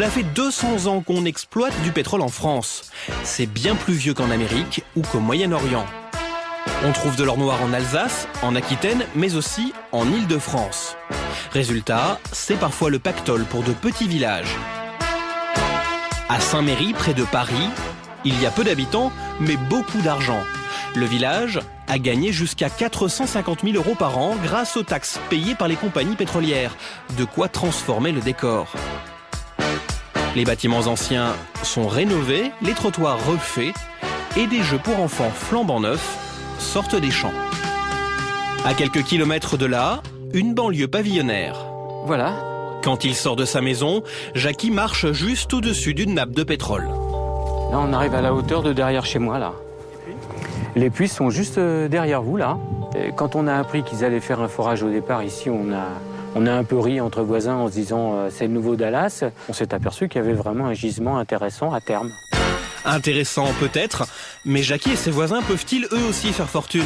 Cela fait 200 ans qu'on exploite du pétrole en France. C'est bien plus vieux qu'en Amérique ou qu'au Moyen-Orient. On trouve de l'or noir en Alsace, en Aquitaine, mais aussi en Île-de-France. Résultat, c'est parfois le pactole pour de petits villages. À Saint-Méry, près de Paris, il y a peu d'habitants, mais beaucoup d'argent. Le village a gagné jusqu'à 450 000 € par an grâce aux taxes payées par les compagnies pétrolières. De quoi transformer le décor. Les bâtiments anciens sont rénovés, les trottoirs refaits et des jeux pour enfants flambant neufs sortent des champs. À quelques kilomètres de là, une banlieue pavillonnaire. Voilà. Quand il sort de sa maison, Jackie marche juste au-dessus d'une nappe de pétrole. Là, on arrive à la hauteur de derrière chez moi, là. Les puits sont juste derrière vous, là. Et quand on a appris qu'ils allaient faire un forage au départ, ici, on a un peu ri entre voisins en se disant c'est le nouveau Dallas. On s'est aperçu qu'il y avait vraiment un gisement intéressant à terme. Intéressant peut-être, mais Jackie et ses voisins peuvent-ils eux aussi faire fortune?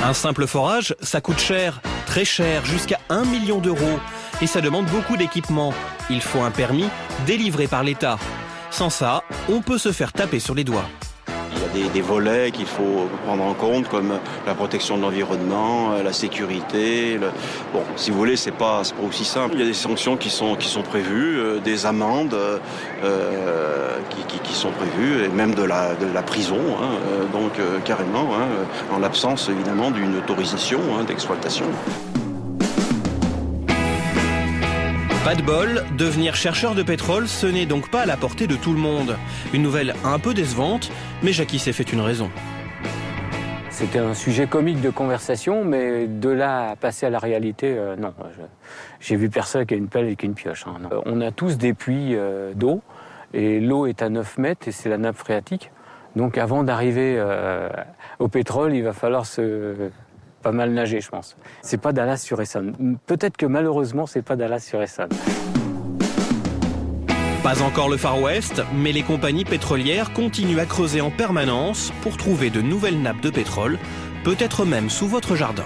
Un simple forage, ça coûte cher, très cher, jusqu'à 1 million €. Et ça demande beaucoup d'équipement. Il faut un permis délivré par l'État. Sans ça, on peut se faire taper sur les doigts. Il y a des volets qu'il faut prendre en compte, comme la protection de l'environnement, la sécurité. Bon, si vous voulez, c'est pas aussi simple. Il y a des sanctions qui sont prévues, des amendes qui sont prévues, et même de la prison, donc carrément, en l'absence évidemment d'une autorisation d'exploitation. Pas de bol, devenir chercheur de pétrole, ce n'est donc pas à la portée de tout le monde. Une nouvelle un peu décevante, mais Jackie s'est fait une raison. C'était un sujet comique de conversation, mais de là à passer à la réalité, non. J'ai vu personne qui a une pelle et qui a une pioche. Non. On a tous des puits d'eau, et l'eau est à 9 mètres, et c'est la nappe phréatique. Donc avant d'arriver au pétrole, il va falloir pas mal nager, je pense. C'est pas Dallas-sur-Essonne. Peut-être que malheureusement, c'est pas Dallas-sur-Essonne. Pas encore le Far West, mais les compagnies pétrolières continuent à creuser en permanence pour trouver de nouvelles nappes de pétrole, peut-être même sous votre jardin.